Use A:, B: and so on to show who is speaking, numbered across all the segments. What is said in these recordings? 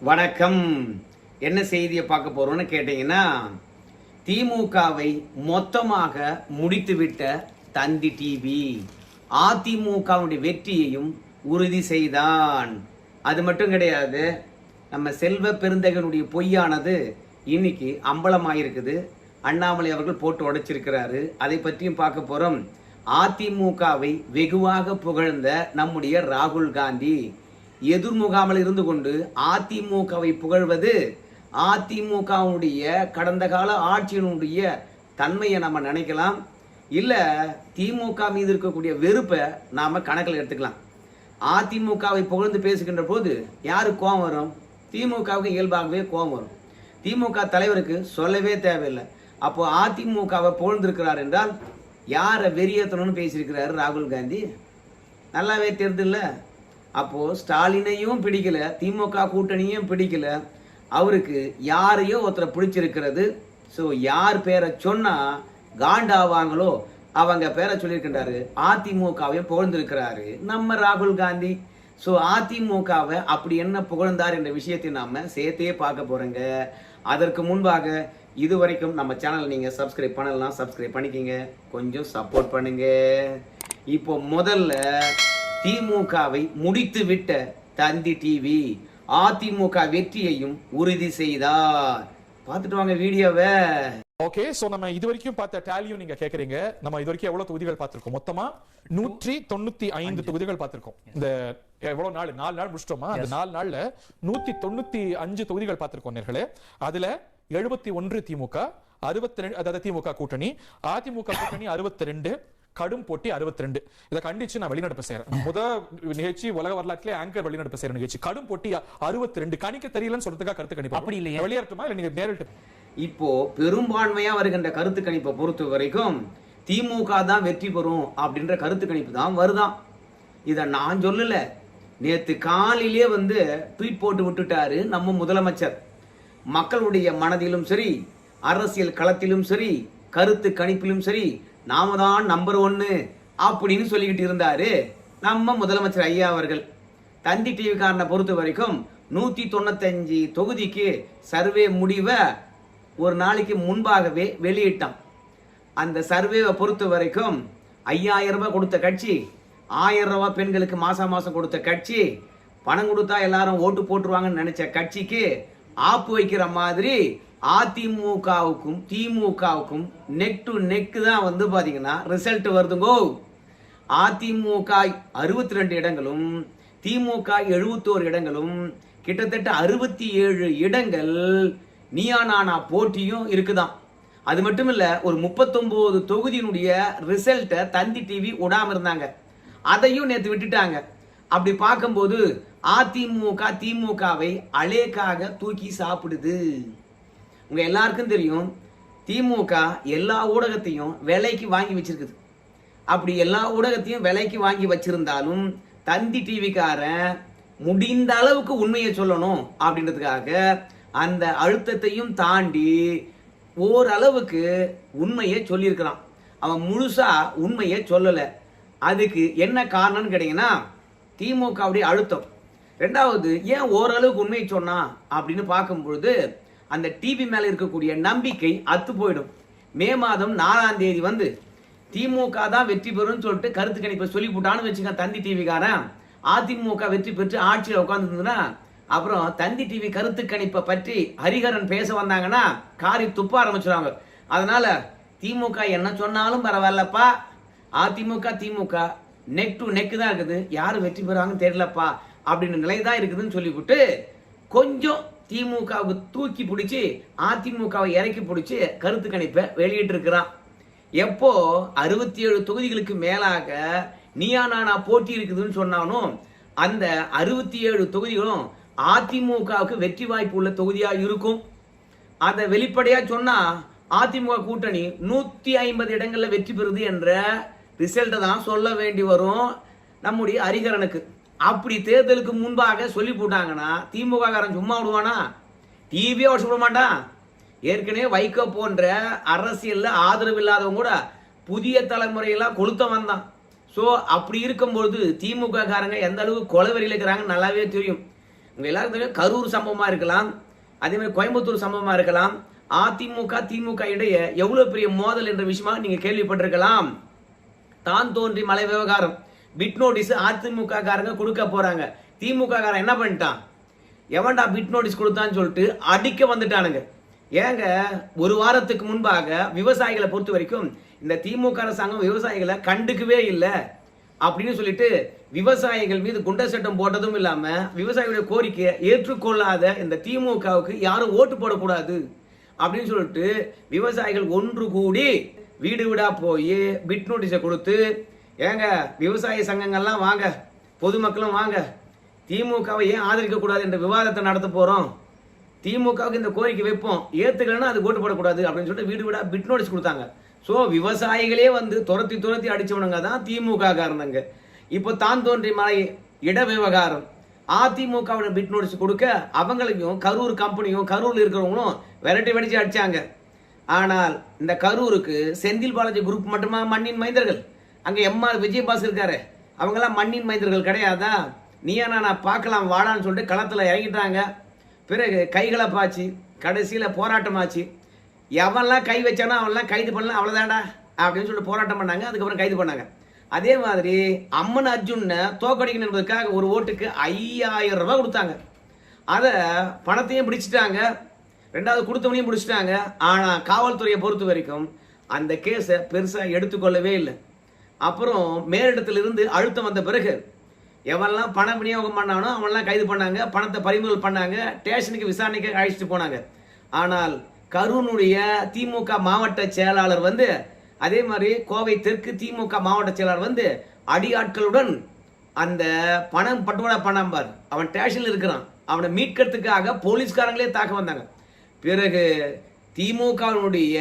A: வணக்கம். என்ன செய்தியை பார்க்க போறோம்னு கேட்டீங்கன்னா, திமுகவை மொத்தமாக முடித்துவிட்ட தந்தி டிவி அதிமுகவுடைய வெற்றியையும் உறுதி செய்தான். அது மட்டும் கிடையாது, நம்ம செல்வ பெருந்தகனுடைய பொய்யானது இன்னைக்கு அம்பலமாயிருக்குது. அண்ணாமலை அவர்கள் போட்டு உடைச்சிருக்கிறாரு. அதை பற்றியும் பார்க்க போறோம். அதிமுகவை வெகுவாக புகழ்ந்த நம்முடைய ராகுல் காந்தி எதிர்முகாமல் இருந்து கொண்டு அதிமுகவை புகழ்வது அதிமுகவுடைய கடந்த கால ஆட்சியினுடைய தன்மையை நம்ம நினைக்கலாம். இல்லை திமுக மீது இருக்கக்கூடிய வெறுப்பை நாம கணக்கில் எடுத்துக்கலாம். அதிமுகவை புகழ்ந்து பேசுகின்ற போது யாருக்கு கோபம் வரும்? திமுகவுக்கு இயல்பாகவே கோபம் வரும். திமுக தலைவருக்கு சொல்லவே தேவையில்லை. அப்போ அதிமுகவை புகழ்ந்திருக்கிறார் என்றால் யாரை வெறியேற்றணும்னு பேசியிருக்கிறாரு ராகுல் காந்தி? நல்லாவே தெரியுதுல்ல. அப்போ ஸ்டாலினையும் பிடிக்கல, திமுக கூட்டணியும் பிடிக்கல, அவருக்கு யாரையோ ஒருத்தரை பிடிச்சிருக்கிறது. ஸோ யார் பேரை சொன்னா காண்டாவாங்களோ அவங்க பேரை சொல்லியிருக்கின்றாரு. அதிமுகவையும் புகழ்ந்திருக்கிறாரு நம்ம ராகுல் காந்தி. ஸோ அதிமுகவை அப்படி என்ன புகழ்ந்தார் என்ற விஷயத்தை நாம சேர்த்தே பார்க்க போறோங்க. அதற்கு முன்பாக இதுவரைக்கும் நம்ம சேனல் நீங்க சப்ஸ்கிரைப் பண்ணலாம், சப்ஸ்கிரைப் பண்ணிக்கிங்க, கொஞ்சம் சப்போர்ட் பண்ணுங்க. இப்போ முதல்ல திமுகவை முடித்து விட்ட தந்தி டிவி அதிமுக வெற்றியையும் உறுதி செய்தார். பார்த்துட்டு வாங்க வீடியோவை.
B: ஓகே, சோ நம்ம இதுவரைக்கும் பார்த்த டேலியும் நீங்க கேக்குறீங்க. நம்ம இதுவரைக்கும் எவ்வளவு தொகுதிகள் பார்த்திருக்கோம்? மொத்தமா 195 தொகுதிகள் பார்த்திருக்கோம். இந்த எவ்வளவு நாள்? 4 நாள் முடிச்சிட்டோமா? அந்த 4 நாள்ல 195 தொகுதிகள் பார்த்திருக்கோம் நேர்களே. அதுல 71 திமுக, 62 அதாவது திமுக கூட்டணி, அதிமுக கூட்டணி 62, கடும் போட்டி 62. இதை கண்டிச்சு நான் வெளிநடப்பு செய்யறேன். முதல் நிகழ்ச்சி உலக வரலாற்றிலே ஆங்கர் வெளிநடப்பு செய்யற நிகழ்ச்சி. கடும் போட்டி 62. கணிக்க தெரியலன்னு சொல்றதுக்காக கருத்து கணிப்பு அப்படி இல்லையா? வெளியேறட்டுமா இல்ல நீங்க நேரிட்டு?
A: இப்போ பெரும்பான்மையா வருகின்ற கருத்து கணிப்பை பொறுத்த வரைக்கும் திமுக தான் வெற்றி பெறும் அப்படின்ற கருத்து கணிப்பு தான் வருதான். இதை நான் சொல்லல, நேத்து காலையிலே ட்வீட் போட்டு விட்டுட்டாரு நம்ம முதலமைச்சர். மக்களுடைய மனதிலும் சரி, அரசியல் களத்திலும் சரி, கருத்து கணிப்பிலும் சரி, நாம தான் நம்பர் 1 அப்படின்னு சொல்லிக்கிட்டு இருந்தாரு நம்ம முதலமைச்சர் ஐயா அவர்கள். தந்தி டிவிக்காரனை பொறுத்த வரைக்கும் 195 தொகுதிக்கு சர்வே முடிவை ஒரு நாளைக்கு முன்பாகவே வெளியிட்டான். அந்த சர்வேவை பொறுத்த வரைக்கும் 5000 ரூபாய் கொடுத்த கட்சி, 1000 ரூபாய் பெண்களுக்கு மாசம் கொடுத்த கட்சி, பணம் கொடுத்தா எல்லாரும் ஓட்டு போட்டுருவாங்கன்னு நினைச்ச கட்சிக்கு ஆப்பு வைக்கிற மாதிரி அதிமுகவுக்கும் திமுகவுக்கும் நெக் டு நெக் தான் பாத்தீங்கன்னா ரிசல்ட் வருதுங்கோ. அதிமுக 62 இடங்களும், திமுக 71 இடங்களும், கிட்டத்தட்ட 67 இடங்கள் நீயா நானா போட்டியும் இருக்குதான். அது மட்டும் இல்ல, ஒரு 39 தொகுதியினுடைய ரிசல்ட்டை தந்தி டிவி விடாம இருந்தாங்க. அதையும் நேற்று விட்டுட்டாங்க. அப்படி பார்க்கும்போது அதிமுக திமுகவை அலேக்காக தூக்கி சாப்பிடுது. உங்க எல்லாருக்கும் தெரியும், திமுக எல்லா ஊடகத்தையும் விலைக்கு வாங்கி வச்சிருக்குது. அப்படி எல்லா ஊடகத்தையும் விலைக்கு வாங்கி வச்சிருந்தாலும் தந்தி டிவிக்காரன் முடிந்த அளவுக்கு உண்மையை சொல்லணும் அப்படின்றதுக்காக அந்த அழுத்தத்தையும் தாண்டி ஓரளவுக்கு உண்மையை சொல்லியிருக்கிறான். அவன் முழுசா உண்மையை சொல்லல. அதுக்கு என்ன காரணம்னு கேட்டீங்கன்னா திமுகவுடைய அழுத்தம். ரெண்டாவது, ஏன் ஓரளவுக்கு உண்மையை சொன்னா அப்படின்னு பார்க்கும்பொழுது அந்த டிவி மேல இருக்கக்கூடிய நம்பிக்கை அத்து போயிடும். மே மாதம் 4ஆம் தேதி திமுக தான் வெற்றி பெறும் சொல்லிட்டு கருத்து கணிப்பை சொல்லி போட்டான்னு வச்சுக்க தந்தி டிவிக்காரன். அதிமுக வெற்றி பெற்று ஆட்சியில் உட்காந்துருந்ததுன்னா அப்புறம் தந்தி டிவி கருத்து கணிப்பை பற்றி ஹரிஹரன் பேச வந்தாங்கன்னா காரி துப்ப ஆரம்பிச்சிருவாங்க. அதனால திமுக என்ன சொன்னாலும் பரவாயில்லப்பா, அதிமுக திமுக நெக் டு நெக் தான் இருக்குது, யாரு வெற்றி பெறுவாங்கன்னு தெரியலப்பா அப்படின்னு நிலைதான் இருக்குதுன்னு சொல்லிவிட்டு கொஞ்சம் திமுகவுக்கு தூக்கி பிடிச்சி அதிமுகவை இறக்கி பிடிச்சி கருத்து கணிப்பை வெளியிட்டு இருக்கிறான். எப்போ 67 தொகுதிகளுக்கு மேலாக நீயா நானா போட்டி இருக்குதுன்னு சொன்னாலும் அந்த 67 தொகுதிகளும் அதிமுகவுக்கு வெற்றி வாய்ப்பு உள்ள தொகுதியா இருக்கும். அதை வெளிப்படையா சொன்னா அதிமுக கூட்டணி 150 இடங்கள்ல வெற்றி பெறுது என்ற ரிசல்ட்டை தான் சொல்ல வேண்டி வரும் நம்முடைய ஹரிஹரனுக்கு. அப்படி தேர்தலுக்கு முன்பாக சொல்லி போட்டாங்கன்னா திமுக காரன் சும்மா விடுவானா? டிவியே உடச்சு விட மாட்டான். ஏற்கனவே வைகோ போன்ற அரசியல்ல ஆதரவு இல்லாதவங்க கூட புதிய தலைமுறையெல்லாம் கொளுத்த வந்தான். ஸோ அப்படி இருக்கும்பொழுது திமுக காரங்க எந்த அளவுக்கு கொலவெறியில் இருக்கிறாங்க நல்லாவே தெரியும். உங்க எல்லாருக்கும் தெரியும் கரூர் சம்பவமா இருக்கலாம், அதே மாதிரி கோயம்புத்தூர் சம்பவமா இருக்கலாம். அதிமுக திமுக இடையே எவ்வளவு பெரிய மோதல் என்ற விஷயமா நீங்க கேள்விப்பட்டிருக்கலாம். தான் தோன்றி மலை விவகாரம் பிட் நோட்டீஸ் அதிமுக காரங்க கொடுக்க போறாங்க. திமுக காரன் என்ன பண்ணிட்டான், எவன்டா பிட் நோட்டீஸ் கொடுத்தான்னு சொல்லிட்டு அடிக்க வந்துட்டானுங்க. ஏங்க ஒரு வாரத்துக்கு முன்பாக விவசாயிகளை பொறுத்த வரைக்கும் இந்த திமுக அரசாங்கம் விவசாயிகளை கண்டுக்கவே இல்லை அப்படின்னு சொல்லிட்டு விவசாயிகள் மீது குண்டர் சட்டம் போட்டதும் இல்லாம விவசாயிகளுடைய கோரிக்கையை ஏற்றுக்கொள்ளாத இந்த திமுகவுக்கு யாரும் ஓட்டு போடக்கூடாது அப்படின்னு சொல்லிட்டு விவசாயிகள் ஒன்று கூடி வீடு வீடா போய் பிட் நோட்டீஸை கொடுத்து, ஏங்க விவசாய சங்கங்கள்லாம் வாங்க, பொதுமக்களும் வாங்க, திமுகவை ஏன் ஆதரிக்க கூடாது என்ற விவாதத்தை நடத்த போறோம், திமுகவுக்கு இந்த கோரிக்கை வைப்போம், ஏத்துக்கலன்னா அது ஓட்டு போடக்கூடாது அப்படின்னு சொல்லிட்டு வீடு வீடா பிட் நோட்டீஸ் கொடுத்தாங்க. ஸோ விவசாயிகளே வந்து துரத்தி அடிச்சவனுங்க தான் திமுக காரணங்க. இப்போ தான் தோன்றி மலை இட விவகாரம் அதிமுக பிட் நோட்டீஸ் கொடுக்க அவங்களையும் கரூர் கம்பெனியும் கரூர்ல இருக்கிறவங்களும் விரட்டி வெடிச்சு அடிச்சாங்க. ஆனால் இந்த கரூருக்கு செந்தில் பாலாஜி குரூப் மட்டுமா மண்ணின் மைந்தர்கள்? அங்க எம்ஆர் விஜயபாஸ் இருக்காரு, அவங்கெல்லாம் மண்ணின் மைந்தர்கள் கிடையாதா? நீயா நான் பார்க்கலாம் வாடான்னு சொல்லிட்டு களத்துல இறங்கிட்டாங்க. பிறகு கைகளை பாய்ச்சி கடைசியில போராட்டமாச்சு. எவன்லாம் கை வச்சானோ அவன்லாம் கைது பண்ணலாம், அவ்வளவுதான்டா அப்படின்னு சொல்லிட்டு போராட்டம் பண்ணாங்க. அதுக்கப்புறம் கைது பண்ணாங்க. அதே மாதிரி அம்மன் அர்ஜுனை தோக்கடிக்கணும் என்பதற்காக ஒரு ஓட்டுக்கு 5000 ரூபாய் கொடுத்தாங்க. அதை பணத்தையும் பிடிச்சிட்டாங்க, ரெண்டாவது கொடுத்தவனையும் பிடிச்சிட்டாங்க. ஆனா காவல்துறையை பொறுத்த வரைக்கும் அந்த கேஸை பெருசா எடுத்துக்கொள்ளவே இல்லை. அப்புறம் மேலிடத்திலிருந்து அழுத்தம் வந்த பிறகு எவெல்லாம் பணம் விநியோகம் பண்ணானோ அவன்லாம் கைது பண்ணாங்க, பணத்தை பறிமுதல் பண்ணாங்க, ஸ்டேஷனுக்கு விசாரணைக்கு அழைச்சிட்டு போனாங்க. ஆனால் கரூனுடைய திமுக மாவட்ட செயலாளர் வந்து, அதே மாதிரி கோவை தெற்கு திமுக மாவட்ட செயலாளர் வந்து அடியாட்களுடன் அந்த பணம் பட்டுவாடா பண்ணாம பார், அவன் ஸ்டேஷன்ல இருக்கிறான், அவனை மீட்கிறதுக்காக போலீஸ்காரங்களே தாக்க வந்தாங்க. பிறகு திமுகவினுடைய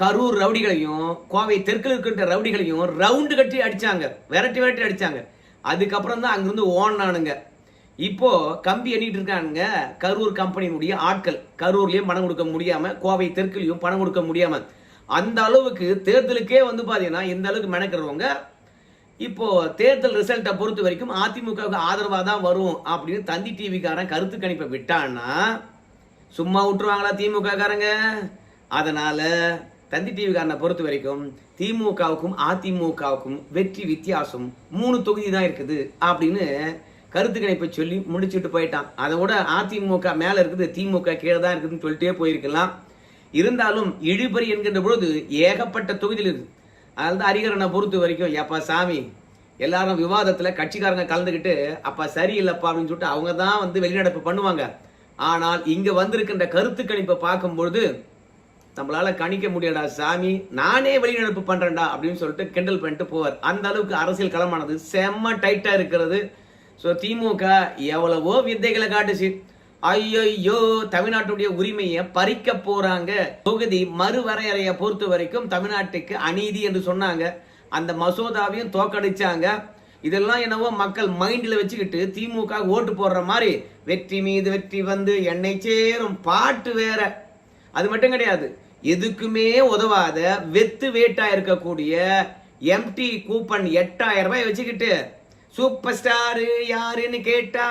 A: கரூர் ரவுடிகளையும் கோவை தெற்கில் இருக்கின்ற ரவுடிகளையும் ரவுண்டு கட்டி அடிச்சாங்க, விரட்டி அடிச்சாங்க. அதுக்கப்புறம் தான் அங்கிருந்து ஓனானுங்க. இப்போ கம்பி எண்ணிட்டு இருக்கானுங்க கரூர் கம்பெனியினுடைய ஆட்கள். கரூர்லயும் பணம் கொடுக்க முடியாம, கோவை தெற்குலயும் பணம் கொடுக்க முடியாம, அந்த அளவுக்கு தேர்தலுக்கே வந்து பாத்தீங்கன்னா இந்த அளவுக்கு மெனக்கிறவங்க இப்போ தேர்தல் ரிசல்ட்டை பொறுத்த வரைக்கும் அதிமுகவுக்கு ஆதரவா தான் வரும் அப்படின்னு தந்தி டிவிக்காரன் கருத்து கணிப்பை விட்டான்னா சும்மா விட்டுருவாங்களா திமுக காரங்க? அதனால தந்தி டிவிக்காரனை பொறுத்த வரைக்கும் திமுகவுக்கும் அதிமுகவுக்கும் வெற்றி வித்தியாசம் 3 தொகுதி தான் இருக்குது அப்படின்னு கருத்து கணிப்பை சொல்லி முடிச்சுட்டு போயிட்டான். அதை விட அதிமுக மேல இருக்குது, திமுக கீழே தான் இருக்குதுன்னு சொல்லிட்டே போயிருக்கலாம். இருந்தாலும் இழுபறி என்கின்ற பொழுது ஏகப்பட்ட தொகுதியில் இருக்கு. அதனால தான் ஹரிகரனை பொறுத்த வரைக்கும், எப்பா சாமி எல்லாரும் விவாதத்துல கட்சிக்காரங்க கலந்துக்கிட்டு அப்பா சரியில்லைப்பா அப்படின்னு சொல்லிட்டு அவங்க தான் வந்து வெளிநடப்பு பண்ணுவாங்க. ஆனால் இங்க வந்திருக்கின்ற கருத்து கணிப்பை பார்க்கும்பொழுது நம்மளால கணிக்க முடியாடா சாமி, நானே வெளிநடப்பு பண்றேன்டா அப்படின்னு சொல்லிட்டு கிண்டல் பண்ணிட்டு போவார். அந்த அளவுக்கு அரசியல் களமானது செம்ம டைட்டா இருக்கிறது. ஸோ திமுக எவ்வளவோ வித்தைகளை காட்டுச்சு. ஐயோ தமிழ்நாட்டுடைய உரிமையை பறிக்க போறாங்க, தொகுதி மறுவரையறையை பொறுத்த வரைக்கும் தமிழ்நாட்டுக்கு அநீதி என்று சொன்னாங்க. அந்த மசோதாவையும் தோக்கடிச்சாங்க. இதெல்லாம் என்னவோ மக்கள் மைண்ட்ல வச்சுக்கிட்டு திமுக ஓட்டு போடுற மாதிரி வெற்றி மீது வெற்றி வந்து என்னை சேரும் பாட்டு வேற. அது மட்டும் கிடையாது, எதுக்குமே உதவாத வெத்து வேட்டா இருக்கக்கூடிய எம்டி கூப்பன் 8000 ரூபாய் வச்சுக்கிட்டு சூப்பர் ஸ்டார் யாருன்னு கேட்டா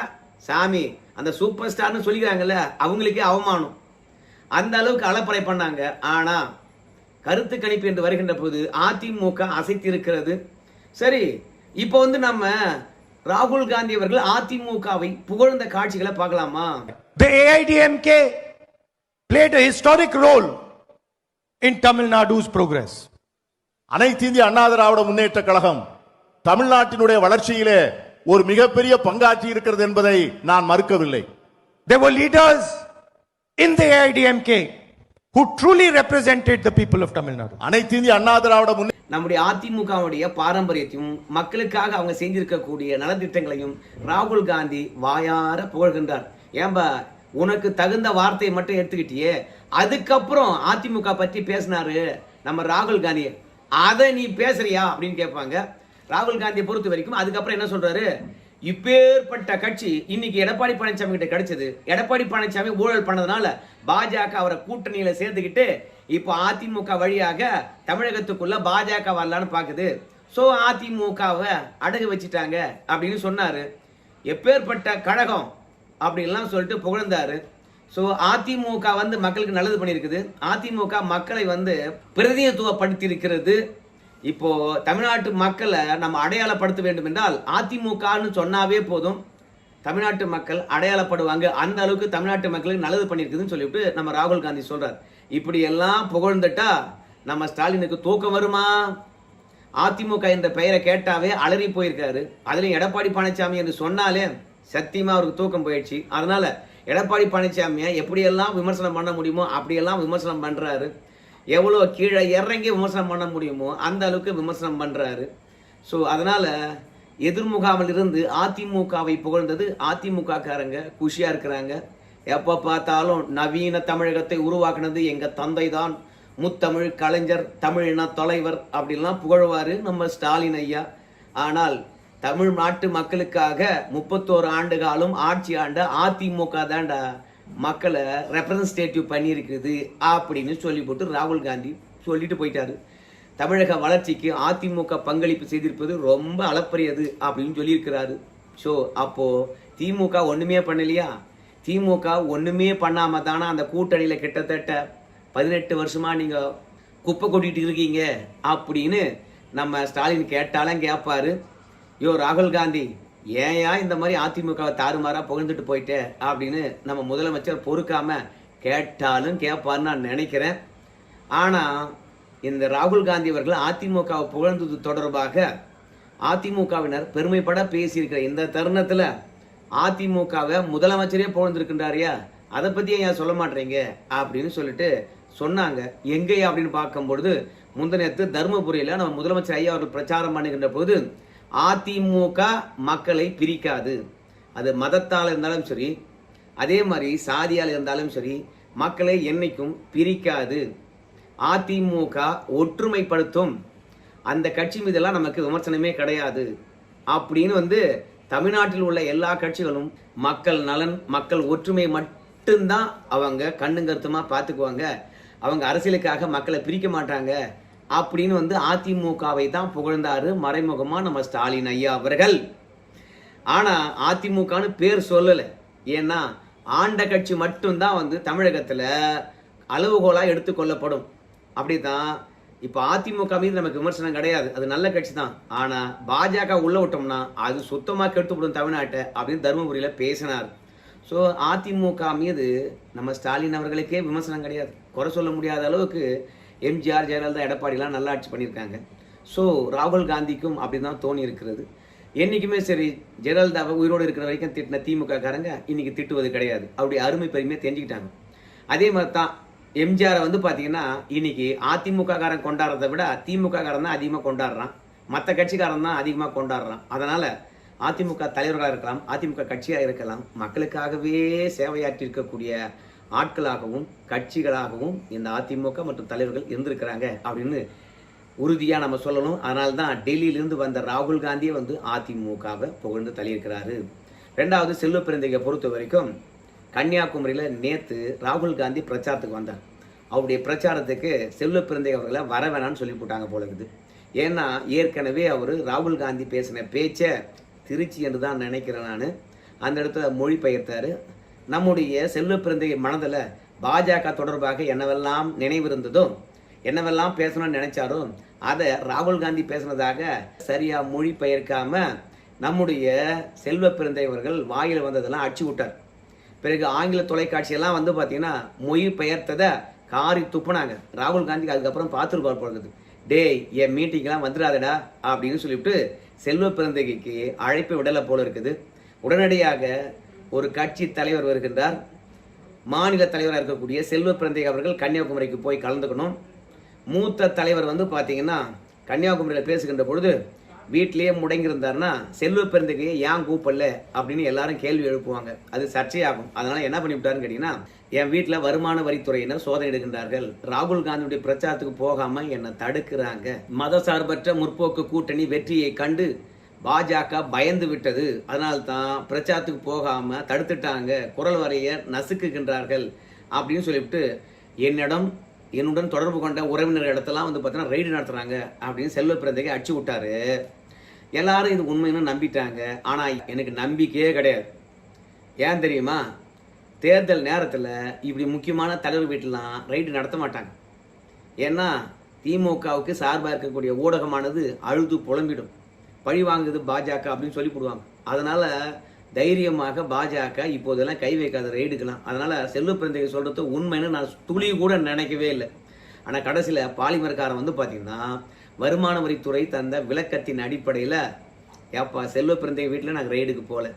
A: சாமி அந்த சூப்பர் ஸ்டார்னு சொல்லிக்கிறாங்கல்ல அவங்களுக்கே அவமானம். அந்த அளவுக்கு அலப்பறை பண்ணாங்க. ஆனா கருத்து கணிப்பு என்று வருகின்ற போது அதிமுக அசைத்திருக்கிறது. சரி, இப்போ வந்து நம்ம ராகுல் காந்தி அவர்கள் அதிமுகவை புகழ்ந்த காட்சிகளை பார்க்கலாமா?
C: The AIDMK played a historic role in Tamil Nadu's progress.
D: அனைத்து இந்திய அண்ணா திராவிட முன்னேற்ற கழகம் தமிழ்நாட்டினுடைய வளர்ச்சியிலே ஒரு மிகப்பெரிய பங்காற்றி இருக்கிறது என்பதை நான் மறுக்கவில்லை.
C: There were leaders in the AIDMK who truly represented the people of Tamil Nadu.
D: அனைத்து இந்திய அண்ணா திராவிட
A: நம்முடைய அதிமுகவுடைய பாரம்பரியத்தையும் மக்களுக்காக அவங்க செஞ்சிருக்கக்கூடிய நலத்திட்டங்களையும் ராகுல் காந்தி வாயார புகழ்கின்றார். ஏன்பா உனக்கு தகுந்த வார்த்தையை மட்டும் எடுத்துக்கிட்டியே, அதுக்கப்புறம் அதிமுக பற்றி பேசினாரு நம்ம ராகுல் காந்தி, அதை நீ பேசுறியா அப்படின்னு கேட்பாங்க. ராகுல் காந்தியை பொறுத்த வரைக்கும் அதுக்கப்புறம் என்ன சொல்றாரு, இப்பேற்பட்ட கட்சி இன்னைக்கு எடப்பாடி பழனிசாமி கிட்ட கிடைச்சது. எடப்பாடி பழனிசாமி ஊழல் பண்ணதுனால பாஜக அவரை கூட்டணியில சேர்த்துக்கிட்டு இப்போ அதிமுக வழியாக தமிழகத்துக்குள்ள பாஜக வரலான்னு பாக்குது. சோ அதிமுகவை அடகு வச்சுட்டாங்க அப்படின்னு சொன்னாரு. எப்பேற்பட்ட கழகம், அப்படின்லாம் சொல்லிட்டு புகழ்ந்தாரு. ஸோ அதிமுக வந்து மக்களுக்கு நல்லது பண்ணியிருக்குது. அதிமுக மக்களை வந்து பிரதிநிதித்துவப்படுத்தி இருக்கிறது. இப்போ தமிழ்நாட்டு மக்களை நம்ம அடையாளப்படுத்த வேண்டும் என்றால் அதிமுகன்னு சொன்னாவே போதும், தமிழ்நாட்டு மக்கள் அடையாளப்படுவாங்க. அந்த அளவுக்கு தமிழ்நாட்டு மக்களுக்கு நல்லது பண்ணியிருக்குதுன்னு சொல்லிவிட்டு நம்ம ராகுல் காந்தி சொல்றார். இப்படி எல்லாம் புகழ்ந்துட்டா நம்ம ஸ்டாலினுக்கு தூக்கம் வருமா? அதிமுக என்ற பெயரை கேட்டாவே அலறி போயிருக்காரு. அதுலயும் எடப்பாடி பழனிசாமி என்று சொன்னாலே சத்தியமா அவருக்கு தூக்கம் போயிடுச்சு. அதனால எடப்பாடி பழனிசாமியை எப்படியெல்லாம் விமர்சனம் பண்ண முடியுமோ அப்படியெல்லாம் விமர்சனம் பண்றாரு. எவ்வளோ கீழே இறங்கி விமர்சனம் பண்ண முடியுமோ அந்த அளவுக்கு விமர்சனம் பண்றாரு. ஸோ அதனால எதிர்முகாமில் இருந்து அதிமுகவை புகழ்ந்தது அதிமுக காரங்க குஷியா இருக்கிறாங்க. எப்போ பார்த்தாலும் நவீன தமிழகத்தை உருவாக்குனது எங்க தந்தை தான், முத்தமிழ் கலைஞர், தமிழின தலைவர் அப்படின்லாம் புகழ்வாரு நம்ம ஸ்டாலின் ஐயா. ஆனால் தமிழ்நாட்டு மக்களுக்காக 31 ஆண்டு காலம் ஆட்சி ஆண்ட அதிமுக தான்டா மக்களை ரெப்ரசன்டேட்டிவ் பண்ணியிருக்குது அப்படின்னு சொல்லி போட்டு ராகுல் காந்தி சொல்லிட்டு போயிட்டாரு. தமிழக வளர்ச்சிக்கு அதிமுக பங்களிப்பு செய்திருப்பது ரொம்ப அளப்பரியது அப்படின்னு சொல்லியிருக்கிறாரு. ஸோ அப்போ திமுக ஒண்ணுமே பண்ணலையா? திமுக ஒண்ணுமே பண்ணாம தானே அந்த கூட்டணியில கிட்டத்தட்ட 18 வருஷமா நீங்க குப்பை கொட்டிட்டு இருக்கீங்க அப்படின்னு நம்ம ஸ்டாலின் கேட்டாலும் கேட்பாரு. யோ ராகுல் காந்தி, ஏயா இந்த மாதிரி அதிமுகவை தாறுமாறா புகழ்ந்துட்டு போயிட்டே அப்படின்னு நம்ம முதலமைச்சர் பொறுக்காம கேட்டாலும் கேட்பாருன்னு நான் நினைக்கிறேன். ஆனா இந்த ராகுல் காந்தி அவர்கள் அதிமுகவை புகழ்ந்தது தொடர்பாக அதிமுகவினர் பெருமைப்பட பேசியிருக்கிற இந்த தருணத்துல அதிமுகவை முதலமைச்சரே புகழ்ந்திருக்கின்றாரியா, அதை பத்தி ஏன் சொல்ல மாட்டீங்க அப்படின்னு சொல்லிட்டு சொன்னாங்க. எங்கேயா அப்படின்னு பார்க்கும்பொழுது முந்தினத்து தர்மபுரியில நம்ம முதலமைச்சர் ஐயா அவர்கள் பிரச்சாரம் பண்ணுகின்ற போது அதிமுக மக்களை பிரிக்காது, அது மதத்தால் இருந்தாலும் சரி, அதே மாதிரி சாதியால் இருந்தாலும் சரி, மக்களை என்னைக்கும் பிரிக்காது, அதிமுக ஒற்றுமைப்படுத்தும், அந்த கட்சி மீதெல்லாம் நமக்கு விமர்சனமே கிடையாது அப்படின்னு வந்து தமிழ்நாட்டில் உள்ள எல்லா கட்சிகளும் மக்கள் நலன், மக்கள் ஒற்றுமை மட்டும்தான் அவங்க கண்ணுங்கருத்துமா பார்த்துக்குவாங்க, அவங்க அரசியலுக்காக மக்களை பிரிக்க மாட்டாங்க அப்படின்னு வந்து அதிமுகவை தான் புகழ்ந்தாரு மறைமுகமா நம்ம ஸ்டாலின் ஐயா அவர்கள். ஆனா அதிமுகன்னு பேர் சொல்லல. ஏன்னா ஆண்ட கட்சி மட்டும்தான் வந்து தமிழகத்துல அளவுகோலா எடுத்துக்கொள்ளப்படும். அப்படிதான் இப்ப அதிமுக மீது நமக்கு விமர்சனம் கிடையாது, அது நல்ல கட்சி தான். ஆனா பாஜக உள்ள விட்டோம்னா அது சுத்தமா கெடுத்துவிடும் தமிழ்நாட்டை அப்படின்னு தருமபுரியில பேசினார். ஸோ அதிமுக மீது நம்ம ஸ்டாலின் அவர்களுக்கே விமர்சனம் கிடையாது, குறை சொல்ல முடியாத அளவுக்கு எம்ஜிஆர், ஜெயலலிதா, எடப்பாடிலாம் நல்லா ஆட்சி பண்ணியிருக்காங்க. ஸோ ராகுல் காந்திக்கும் அப்படி தான் தோணி இருக்கிறது. என்றைக்குமே சரி, ஜெயலலிதாவை உயிரோடு இருக்கிற வரைக்கும் திட்டின திமுக காரங்க இன்னைக்கு திட்டுவது கிடையாது, அப்படி அருமை பெருமையை தெரிஞ்சுக்கிட்டாங்க. அதே மாதிரி தான் எம்ஜிஆரை வந்து பார்த்தீங்கன்னா இன்னைக்கு அதிமுக காரன் கொண்டாடுறதை விட திமுக காரன் தான் அதிகமாக கொண்டாடுறான், மற்ற கட்சிக்காரன் தான் அதிகமாக கொண்டாடுறான். அதனால அதிமுக தலைவர்களாக இருக்கலாம், அதிமுக கட்சியாக இருக்கலாம், மக்களுக்காகவே சேவையாற்றி இருக்கக்கூடிய ஆட்களாகவும் கட்சிகளாகவும் இந்த அதிமுக மற்றும் தலைவர்கள் இருந்திருக்கிறாங்க அப்படின்னு உறுதியாக நம்ம சொல்லணும். அதனால தான் டெல்லியிலிருந்து வந்த ராகுல் காந்தியை வந்து அதிமுகவை புகழ்ந்து தள்ளியிருக்கிறாரு. ரெண்டாவது, செல்வ பிறந்தகையை பொறுத்த வரைக்கும் கன்னியாகுமரியில் நேற்று ராகுல் காந்தி பிரச்சாரத்துக்கு வந்தார். அவருடைய பிரச்சாரத்துக்கு செல்வ பிறந்தகை அவர்களை வர வேணான்னு சொல்லி போட்டாங்க போல இருக்குது. ஏன்னா ஏற்கனவே அவர் ராகுல் காந்தி பேசின பேச்சை திருச்சி என்று தான் நினைக்கிறேன் நான், அந்த இடத்துல மொழிபெயர்த்தாரு. நம்முடைய செல்வ பிறந்தகை மனதில் பாஜக தொடர்பாக என்னவெல்லாம் நினைவு இருந்ததோ, என்னவெல்லாம் பேசணும்னு நினைச்சாரோ அதை ராகுல் காந்தி பேசினதாக சரியா மொழிபெயர்க்காம நம்முடைய செல்வ பிறந்தவர்கள் வாயில் வந்ததெல்லாம் அடிச்சு விட்டார். பிறகு ஆங்கில தொலைக்காட்சியெல்லாம் வந்து பார்த்தீங்கன்னா மொழிபெயர்த்ததை காரி துப்புனாங்க. ராகுல் காந்திக்கு அதுக்கப்புறம் பார்த்துருப்பார் போகிறது, டேய் என் மீட்டிங்லாம் வந்துடாதடா அப்படின்னு சொல்லிவிட்டு செல்வ பிறந்தகைக்கு அழைப்பு விடலை போல இருக்குது. உடனடியாக ஒரு கட்சி தலைவர் வருகின்றார். மாநில தலைவராக இருக்கக்கூடிய செல்வ பிறந்தகை அவர்கள் கன்னியாகுமரிக்கு போய் கலந்துக்கணும். மூத்த தலைவர் வந்து பார்த்தீங்கன்னா கன்னியாகுமரியில் பேசுகின்ற பொழுது வீட்டிலேயே முடங்கியிருந்தாருன்னா செல்வ பிறந்தகையை ஏன் கூப்பிடல அப்படின்னு எல்லாரும் கேள்வி எழுப்புவாங்க, அது சர்ச்சையாகும். அதனால என்ன பண்ணிவிட்டாருன்னு கேட்டீங்கன்னா, என் வீட்டில் வருமான வரித்துறையினர் சோதனை எடுக்கின்றார்கள், ராகுல் காந்தியுடைய பிரச்சாரத்துக்கு போகாம என்னை தடுக்கிறாங்க, மத சார்பற்ற முற்போக்கு கூட்டணி வெற்றியை கண்டு பாஜக பயந்து விட்டது, அதனால தான் பிரச்சாரத்துக்கு போகாம தடுத்துட்டாங்க, குரல் வரைய நசுக்குகின்றார்கள் அப்படின்னு சொல்லிவிட்டு என்னுடன் தொடர்பு கொண்ட உறவினர் இடத்தெல்லாம் வந்து பார்த்தீங்கன்னா ரைடு நடத்துறாங்க அப்படின்னு செல்வ பிறந்தகை அடிச்சு விட்டாரு. எல்லாரும் இது உண்மைன்னு நம்பிட்டாங்க. ஆனா எனக்கு நம்பிக்கையே கிடையாது. ஏன் தெரியுமா? தேர்தல் நேரத்தில் இப்படி முக்கியமான தலைவர் வீட்டிலாம் ரைடு நடத்த மாட்டாங்க. ஏன்னா திமுகவுக்கு சார்பாக இருக்கக்கூடிய ஊடகமானது அழுது புலம்பிடும். பழி வாங்குது பாஜக அப்படின்னு சொல்லி போடுவாங்க. அதனால தைரியமாக பாஜக இப்போதெல்லாம் கை வைக்காத ரைடுக்கலாம். அதனால செல்வ பிறந்தகை சொல்றது உண்மைன்னு நான் துளி கூட நினைக்கவே இல்லை. ஆனால் கடைசியில் பாலிமர்காரன் வந்து பார்த்தீங்கன்னா வருமான வரித்துறை தந்த விளக்கத்தின் அடிப்படையில் ஏப்பா செல்வ பிறந்தகை வீட்டில் நாங்கள் ரைடுக்கு போகல,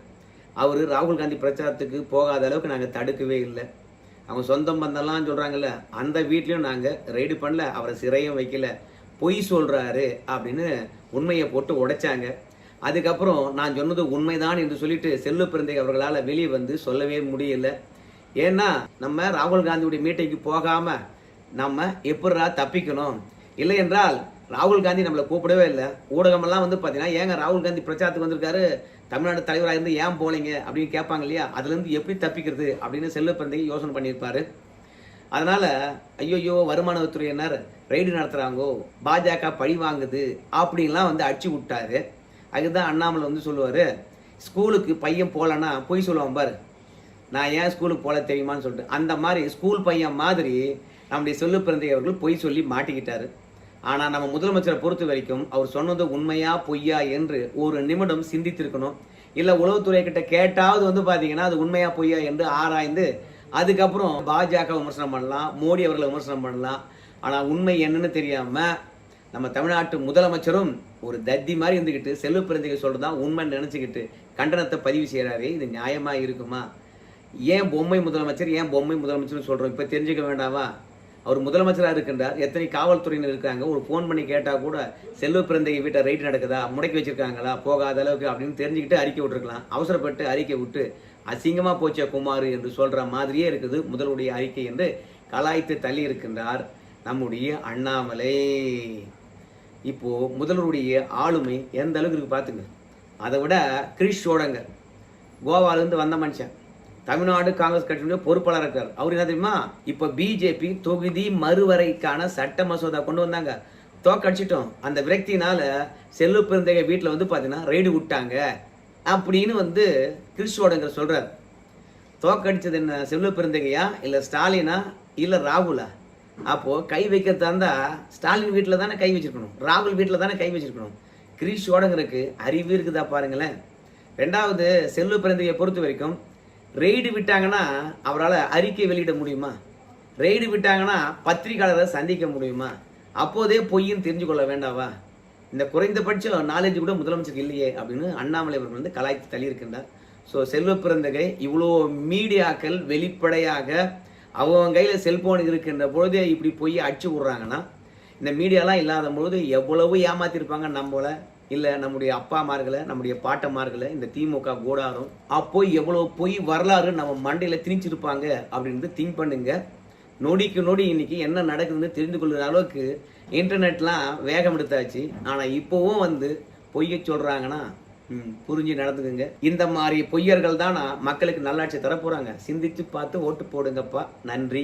A: அவர் ராகுல் காந்தி பிரச்சாரத்துக்கு போகாத அளவுக்கு நாங்கள் தடுக்கவே இல்லை, அவங்க சொந்தம் பந்தம்லாம் சொல்கிறாங்கல்ல அந்த வீட்லேயும் நாங்கள் ரைடு பண்ணல, அவரை சிறையும் வைக்கல, பொய் சொல்கிறாரு அப்படின்னு உண்மையை போட்டு உடைச்சாங்க. அதுக்கப்புறம் நான் சொன்னது உண்மைதான் என்று சொல்லிட்டு செல்வ பிறந்தகை அவர்களால் வெளியே வந்து சொல்லவே முடியல. ஏன்னா நம்ம ராகுல் காந்தியுடைய மீட்டிங்கு போகாமல் நம்ம எப்படா தப்பிக்கணும்? இல்லை என்றால் ராகுல் காந்தி நம்மளை கூப்பிடவே இல்லை. ஊடகமெல்லாம் வந்து பார்த்தீங்கன்னா ஏங்க ராகுல் காந்தி பிரச்சாரத்துக்கு வந்திருக்காரு, தமிழ்நாடு தலைவராக இருந்து ஏன் போலீங்க அப்படின்னு கேட்பாங்க இல்லையா? அதுலேருந்து எப்படி தப்பிக்கிறது அப்படின்னு செல்வ பிறந்தகை யோசனை பண்ணியிருப்பாரு. அதனால ஐயோ வருமானத்துறையினர் ரைடு நடத்துகிறாங்கோ, பாஜக பழி வாங்குது அப்படின்லாம் வந்து அடிச்சு விட்டாரு. அதுதான் அண்ணாமலை வந்து சொல்லுவார், ஸ்கூலுக்கு பையன் போகலன்னா பொய் சொல்லுவான் பாரு, நான் ஏன் ஸ்கூலுக்கு போகல தெரியுமான்னு சொல்லிட்டு. அந்த மாதிரி ஸ்கூல் பையன் மாதிரி நம்முடைய செல்வ பிறந்தகை அவர்கள் பொய் சொல்லி மாட்டிக்கிட்டாரு. ஆனால் நம்ம முதலமைச்சரை பொறுத்த வரைக்கும் அவர் சொன்னது உண்மையா பொய்யா என்று ஒரு நிமிடம் சிந்தித்திருக்கணும். இல்லை உளவுத்துறை கிட்ட கேட்டாவது வந்து பார்த்தீங்கன்னா அது உண்மையா பொய்யா என்று ஆராய்ந்து அதுக்கப்புறம் பாஜக விமர்சனம் பண்ணலாம், மோடி அவர்களை விமர்சனம் பண்ணலாம். ஆனால் உண்மை என்னன்னு தெரியாமல் நம்ம தமிழ்நாட்டு முதலமைச்சரும் ஒரு தத்தி மாதிரி இருந்துக்கிட்டு செல்வ பிறந்தகை சொல்றதுதான் உண்மைன்னு நினச்சிக்கிட்டு கண்டனத்தை பதிவு செய்கிறாரு. இது நியாயமாக இருக்குமா? ஏன் பொம்மை முதலமைச்சர்னு சொல்கிறோம்? இப்போ தெரிஞ்சுக்க வேண்டாமா? அவர் முதலமைச்சராக இருக்கின்றார், எத்தனை காவல்துறையினர் இருக்காங்க, ஒரு ஃபோன் பண்ணி கேட்டால் கூட செல்வ பிறந்தகை வீட்டை ரைட் நடக்குதா, முடக்கி வச்சிருக்காங்களா, போகாத அளவுக்கு அப்படின்னு தெரிஞ்சுக்கிட்டு அறிக்கை விட்டுருக்கலாம். அவசரப்பட்டு அறிக்கை விட்டு அசிங்கமாக போச்ச குமார் என்று சொல்கிற மாதிரியே இருக்குது முதலுடைய அறிக்கை என்று கலாய்த்து தள்ளி இருக்கின்றார் நம்முடைய அண்ணாமலை. இப்போ முதல்வருடைய ஆளுமை எந்த அளவுக்கு இருக்கு பார்த்துங்க. அதை விட கிரிஷ் சோடங்கர் கோவாலேருந்து வந்த மனுஷன், தமிழ்நாடு காங்கிரஸ் கட்சியினுடைய பொறுப்பாளர் இருக்கார். அவர் என்ன தெரியுமா, இப்போ பிஜேபி தொகுதி மறுவரைக்கான சட்ட மசோதா கொண்டு வந்தாங்க, தோக்கடிச்சிட்டோம், அந்த விரக்தினால செல்வ பிறந்தகை வீட்டில் வந்து பார்த்தீங்கன்னா ரைடு விட்டாங்க அப்படின்னு வந்து கிரிஷ் சோடங்கர் சொல்றார். தோக்கடிச்சது என்ன செல்வ பிறந்தகையா, இல்லை ஸ்டாலினா, இல்லை ராகுலா? அப்போ கை வைக்கிறதா இருந்தா ஸ்டாலின் வீட்டில் தானே கை வச்சிருக்கணும், ராகுல் வீட்டில் தானே கை வச்சிருக்கணும். கிரிஷ் சோடங்கருக்கு அறிவு இருக்குதா பாருங்களேன். ரெண்டாவது, செல்வ பிறந்தகையை பொறுத்த வரைக்கும் ரெய்டு விட்டாங்கன்னா அவரால் அறிக்கை வெளியிட முடியுமா? ரெய்டு விட்டாங்கன்னா பத்திரிகையாளரை சந்திக்க முடியுமா? அப்போதே பொய்ன்னு தெரிஞ்சு கொள்ள வேண்டாவா? இந்த குறைந்தபட்ச நாலேஜ் கூட முதலமைச்சருக்கு இல்லையே அப்படின்னு அண்ணாமலை அவர்கள் வந்து கலாய்த்து தள்ளியிருக்கின்றார். ஸோ செல்வ பிறந்தகை இவ்வளோ மீடியாக்கள் வெளிப்படையாக அவங்க கையில் செல்போன் இருக்கின்ற பொழுது இப்படி போய் அடிச்சு விட்றாங்கன்னா, இந்த மீடியாலாம் இல்லாத பொழுது எவ்வளவு ஏமாத்திருப்பாங்க நம்மள, இல்லை நம்முடைய அப்பாமார்களை, நம்முடைய பாட்டமார்களை, இந்த திமுக கூடாரம் அப்போ எவ்வளோ பொய் வரலாறு நம்ம மண்டையில் திணிச்சிருப்பாங்க அப்படின்னு திங்க் பண்ணுங்க. நொடிக்கு நொடி இன்னைக்கு என்ன நடக்குதுன்னு தெரிந்து கொள்கிற அளவுக்கு இன்டர்நெட்லாம் வேகம் எடுத்தாச்சு. ஆனால் இப்போவும் வந்து பொய்ய சொல்கிறாங்கன்னா புரிஞ்சு நடந்துக்குங்க. இந்த மாதிரி பொய்யர்கள் தானா மக்களுக்கு நல்லாட்சி தரப்போகிறாங்க. சிந்திச்சு பார்த்து ஓட்டு போடுங்கப்பா. நன்றி.